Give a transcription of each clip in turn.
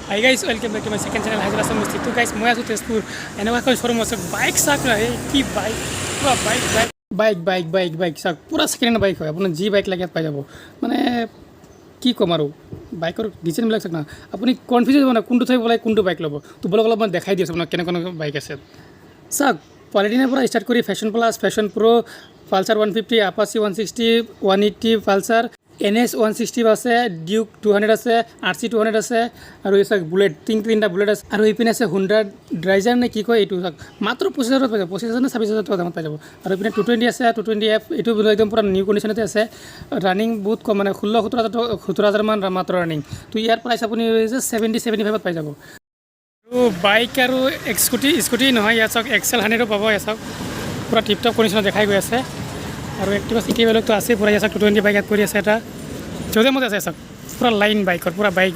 Hi guys, welcome back to my second channel Assamese. So guys, মই আছো tezpur এনেকুৱা এখন showroom আছে বাইক চাক না কি বাইক পুৰা বাইক চাক পুৰা সেকেন্ড হ্যান্ড বাইক হয় আপোনাৰ যি বাইক লাগে পাই যাব মানে কি কম আৰু বাইকৰ ডিজাইনবিলাক চাক না আপুনি কনফিউজ হ'ব না কোনটো ঠাই বলাই কোনটো বাইক ল'ব তো বলক অলপমান দেখাই দিছোঁ আপোনাক কেনেকুৱা বাইক আছে চাক পলিটিনাৰ পৰা ষ্টাৰ্ট কৰি ফেশ্বন প্লাছ ফেশ্বন প্ৰ' পালচাৰ 150 আপাচি 160 180 পালচাৰ NS 160 আছে ডিউক 200 আছে RC 200 আছে আৰু এই চাক বুলেট তিনটা বুলেট আছে আৰু এইপিনে আছে হুন্ডা ড্ৰাইজাৰ নে কি কয় এইটো চাক মাত্ৰ 25000 পাই যাব 25000 নে 26000 টকা দামত পাই যাব আৰু এইপিনে 220 আছে 220F এইটো একদম পুৰা নিউ কণ্ডিশ্যনতে আছে ৰানিং বহুত কম মানে 17000 মান মাত্ৰ ৰানিং তো ইয়াৰ প্ৰাইচ আপুনি 70-75 পাই যাব আৰু বাইক আৰু স্কুটি নহয় ইয়াত চাওক XL 100 পাব ইয়াত চাওক পুৰা টিপটপ কণ্ডিশ্যনত দেখাই গৈ আছে আৰু এক্টিভা চিটি বেলেগতো আছে পুৰা ইয়াত 220 বাইক ইয়াত কৰি আছে এটা য'তে মতে আছে চাওক পুৰা লাইন বাইকৰ পুৰা বাইক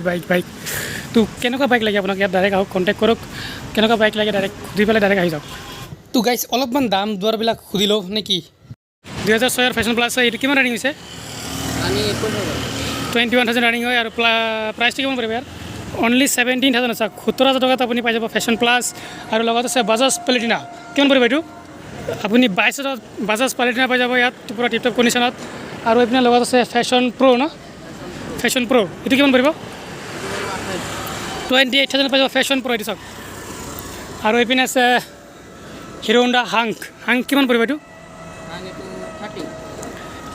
তো কেনেকুৱা বাইক লাগে আপোনাক ইয়াত ডাইৰেক্ট আহক কণ্টেক্ট কৰক কেনেকুৱা বাইক লাগে ডাইৰেক্ট সুধি পেলাই ডাইৰেক্ট আহি যাওক তো গাইজ অলপমান দাম দৰবিলাক সুধি লওঁ নে কি 2006 ফেশ্বন প্লাছ হয় এইটো কিমান ৰানিং হৈছে 21,000 ৰানিং হয় আৰু প্ৰাইচটো কিমান পৰিব ইয়াৰ অনলি 17,000 আছে 17,000 টকাত আপুনি পাই যাব ফেশ্বন প্লাছ আৰু লগত আছে বাজাজ প্লেটিনা কিমান পৰিব এইটো আপুনি 22,000 বাজাজ প্লেটিনা পাই যাব ইয়াত পুৰা টিপটপ কণ্ডিশ্যনত আৰু এইপিনে লগত আছে ফেশ্বন প্ৰ' ন ফেশ্বন প্ৰ' এইটো কিমান পৰিব 28,000 পাই যাব ফেশ্বন প্ৰ' এইটো চাওক আৰু এইপিনে আছে হিৰো হোণ্ডা হাংক কিমান পৰিব এইটো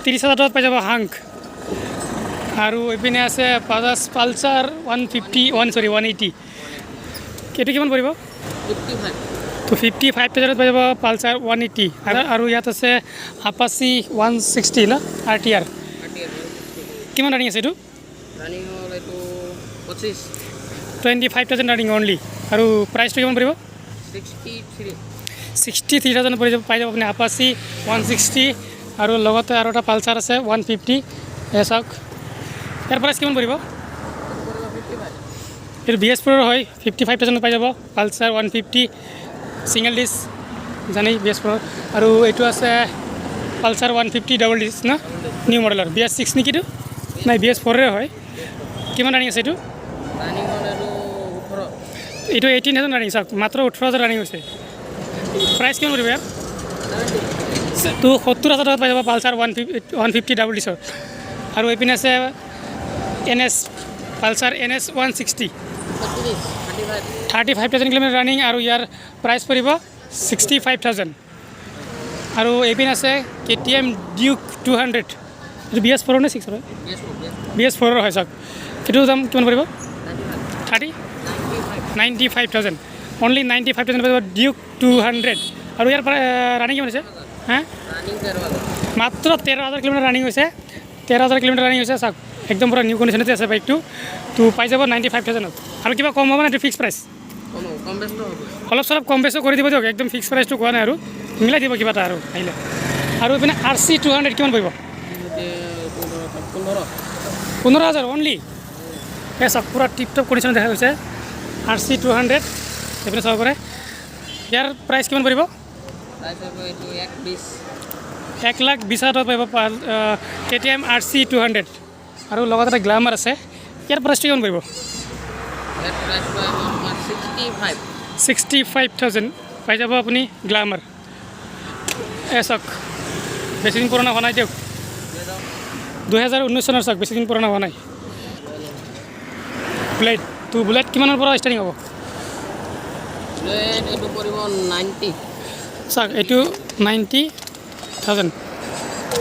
30,000 টকাত পাই যাব হাংক আৰু এইপিনে আছে বাজাজ পালচাৰ 180 এইটো কিমান পৰিব 55 তো 55,000 পাই যাব পালচাৰ 180 আৰু ইয়াত আছে আপাচি 160 না RTR কিমান ৰানিং আছে এইটো ৰানিং হ'ল এইটো 25,000 ৰানিং অনলি আৰু প্ৰাইচটো কিমান পৰিব 63,000 পাই যাব আপুনি আপাচি 160 আৰু লগতে আৰু এটা পালচাৰ আছে 150 চাওক ইয়াৰ প্ৰাইচ কিমান পৰিব এইটো BS4 হয় 55,000 পাই যাব পালচাৰ 150 সিঙ্গল ডিছ জানি BS4 আৰু এইটো আছে পালচাৰ 150 ডাবল ডিছ না নিউ মডেলৰ BS6 নেকিটো নাই BS4 হয় কিমান ৰানিং আছে এইটো এইটো 18,000 ৰানিং চাওক মাত্ৰ 18,000 ৰানিং হৈছে প্ৰাইচ কিমান পৰিব ইয়াৰ তো 70,000 টকাত পাই যাব পালচাৰ 150 ডাবল ডিছৰ আৰু এইপিনে আছে NS Pulsar NS 160 35,000 kilometre running আৰু ইয়াৰ প্ৰাইচ পৰিব 65,000 আৰু এইপিনে আছে KTM Duke 200 এইটো BS4 নে 6 হয় BS4 হয় চাওক এইটো দাম কিমান পৰিব 95,000 অনলি 95,000 পৰিব Duke 200 আৰু ইয়াৰ ৰানিং কিমান হৈছে হা মাত্ৰ 13,000 কিলোমিটাৰ ৰানিং হৈছে 13,000 কিলোমিটাৰ ৰানিং হৈছে চাওক একদম পুৰা নিউ কণ্ডিশ্যনতে আছে বাইকটো তো পাই যাব 95,000 আৰু কিবা কম হ'ব না এইটো ফিক্স প্ৰাইচ অলপ চলপ কম বেছো কৰি দিব দিয়ক একদম ফিক্স প্ৰাইচটো কোৱা নাই আৰু মিলাই দিব কিবা এটা আৰু আহিলে আৰু এইপিনে RC 200 কিমান পৰিব 15,000 অনলি এই চাওক পুৰা টিপটপ কণ্ডিশ্যনত দেখা গৈছে RC 200 এইপিনে চাব পাৰে ইয়াৰ প্ৰাইচ কিমান পৰিব 1,20,000 টকা পাৰিব KTM RC 200 আৰু লগত এটা গ্লামাৰ আছে ইয়াৰ প্ৰাইচটো কিমান পৰিব 65,000 পাই যাব আপুনি গ্লামাৰ চাওক বেছি দিন পুৰণা হোৱা নাই দিয়ক 2019 চনৰ চাওক বেছি দিন পুৰণা হোৱা নাই বুলেট কিমানৰ পৰা ষ্টাৰ্টিং হ'ব এইটো পৰিব 90 চাওক এইটো 90,000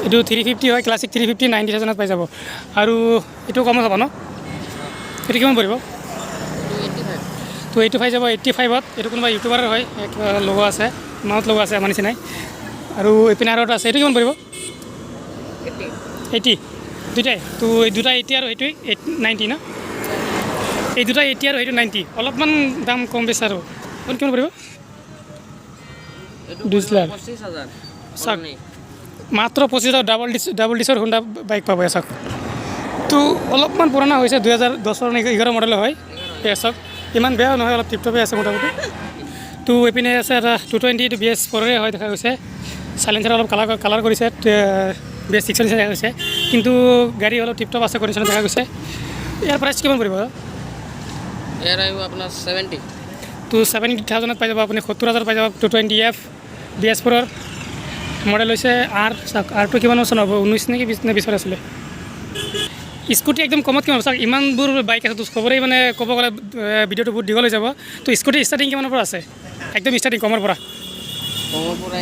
এইটো 350 হয় ক্লাছিক 350 90,000 পাই যাব আৰু এইটো কমত হ'ব ন এইটো কিমান পৰিব তো এইটো পাই যাব 85ত এইটো কোনোবা ইউটিউবাৰৰ হয় লগো আছে মাউথ লগো আছে আমাৰ নিচিনাই আৰু এইপিনে আৰু এটা আছে এইটো কিমান পৰিব 80 দুটাই তো এই দুটা 80 আৰু এইটো 90 ন এই দুটা 80 আৰু এইটো 90 অলপমান দাম কম বেছি আৰু কিমান পৰিব 25,000 চাওক মাত্ৰ 25,000 ডাবল ডিছৰ হুণ্ডা বাইক পাব চাওক তো অলপমান পুৰণা হৈছে 2010 মডেলৰ হয় চাওক ইমান বেয়া নহয় অলপ টিপটপে আছে মোটামুটি তো এইপিনে আছে এটা 220 এইটো BS4 হয় দেখা গৈছে চাইলেঞ্চাৰ অলপ কালাৰ কৰিছে BS6 নিচিনা দেখা গৈছে কিন্তু গাড়ী অলপ টিপটপ আছে কণ্ডিশ্যনত দেখা গৈছে ইয়াৰ প্ৰাইচ কিমান পৰিব এয়াৰ আহিব আপোনাৰ 70 তো 70,000 পাই যাব আপুনি 70,000 পাই যাব 220F BS4 মডেল হৈছে আৰটো কিমান বছৰ হ'ব 19 নেকি 20 নে 20 আছিলে স্কুটি একদম কমত কিমান চাওক ইমানবোৰ বাইক আছে তো খবৰেই মানে ক'ব গ'লে ভিডিঅ'টো বহুত দীঘল হৈ যাব তো স্কুটি ষ্টাৰ্টিং কিমানৰ পৰা আছে একদম ষ্টাৰ্টিং কমৰ পৰা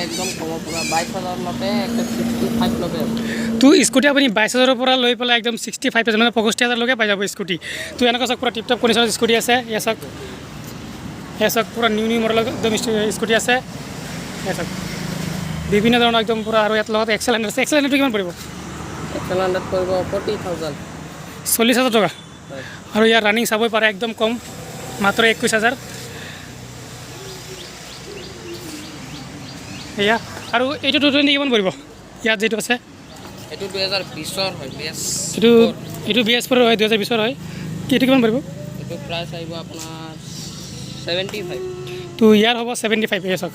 একদম কমৰ পৰা 22,000 লকে একদম 65 লকে তো স্কুটি আপুনি 22,000 পৰা লৈ পেলাই একদম 65,000 মানে 65,000 লৈকে পাই যাব স্কুটি তো এনেকুৱা চাওক পূৰা টিপটপ কণ্ডিশ্যনৰ স্কুটি আছে এয়া চাওক পূৰা নিউ মডেলৰ একদম স্কুটি আছে এয়া চাওক বিভিন্ন ধৰণৰ একদম পূৰা আৰু ইয়াত লগত এক্সেলেণ্টাৰ আছে এক্সেলেণ্টাৰটো কিমান পৰিব এক্সেলেণ্টাৰত পৰিব 40,000 40,000 টকা আৰু ইয়াৰ ৰানিং চাবই পাৰে একদম কম মাত্ৰ 21,000 এয়া আৰু এইটো 220 কিমান পৰিব ইয়াত যিটো আছে এইটো 2020ৰ হয় এইটো BS4 হয় 2020ৰ হয় এইটো কিমান পৰিব এইটো প্ৰাইচ আহিব আপোনাৰ 75 তো ইয়াৰ হ'ব 75 এয়া চাওক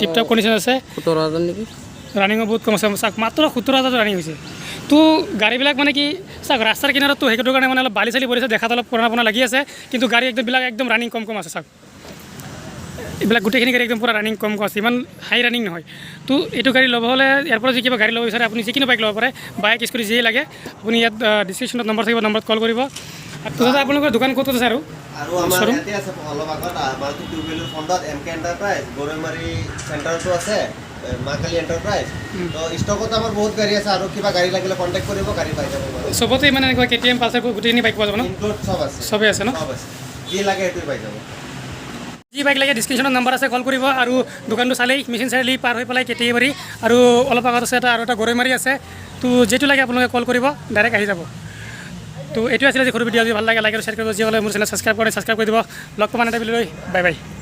টিপটপ কণ্ডিশ্যন আছে 17,000 নেকি ৰানিঙো বহুত কম আছে চাওক মাত্ৰ 17,000 ৰানিং হৈছে তো গাড়ীবিলাক মানে কি চাওক ৰাস্তাৰ কিনাৰতো সেইটো কাৰণে মানে অলপ বালি চালি পৰিছে দেখাত অলপ পুৰণা লাগি আছে কিন্তু গাড়ী একদমবিলাক একদম ৰানিং কম আছে চাওক এইবিলাক গোটেইখিনি গাড়ী একদম পূৰা ৰানিং কম আছে ইমান হাই ৰানিং নহয় তো এইটো গাড়ী ল'ব হ'লে ইয়াৰ পৰা যদি কিবা গাড়ী ল'ব বিচাৰে আপুনি যিকোনো বাইক ল'ব পাৰে বাইক স্কুটি যিয়ে লাগে আপুনি ইয়াত ডিছক্ৰিপশ্যনত নম্বৰ থাকিব নম্বৰত কল কৰিব আৰু দাদা আপোনালোকৰ দোকান ক'ত আছে আৰু আমাৰ ইয়াতে আছে অলপ আগত আমাৰতো টিউবৱেলৰ ফ্ৰণ্টত MK এণ্টাৰপ্ৰাইজ গৰৈমাৰী চেণ্টাৰটো আছে মাকালি এণ্টাৰপ্ৰাইজ তো ষ্টকত আমাৰ বহুত গাড়ী আছে আৰু কিবা গাড়ী লাগিলে কণ্টেক্ট কৰিব গাড়ী পাই যাব চবতে মানে এনেকুৱা KTM পালচাৰ গোটেইখিনি বাইক পোৱা যাব ন ইনক্লুড চব আছে চবেই আছে ন চব আছে যি লাগে সেইটোৱে পাই যাব যি বাইক লাগে ডিছক্ৰিপশ্যনত নম্বৰ আছে কল কৰিব আৰু দোকানটো চালেই মেচিন চাৰিআলি পাৰ হৈ পেলাই কেতিয়াবাৰী আৰু অলপ আগত আছে আৰু এটা গৰৈমাৰী আছে তো যিটো লাগে আপোনালোকে কল কৰিব ডাইৰেক্ট আহি যাব তো এইটোৱে আছিলে যে সৰু ভিডিঅ' যদি ভাল লাগে লাইক আৰু শ্বেয়াৰ কৰিব যি হ'লে মোৰ চেনেল ছাবস্ক্ৰাইব কৰি দিব লগ পাম এটা ভিডিঅ'লৈ বাই বাই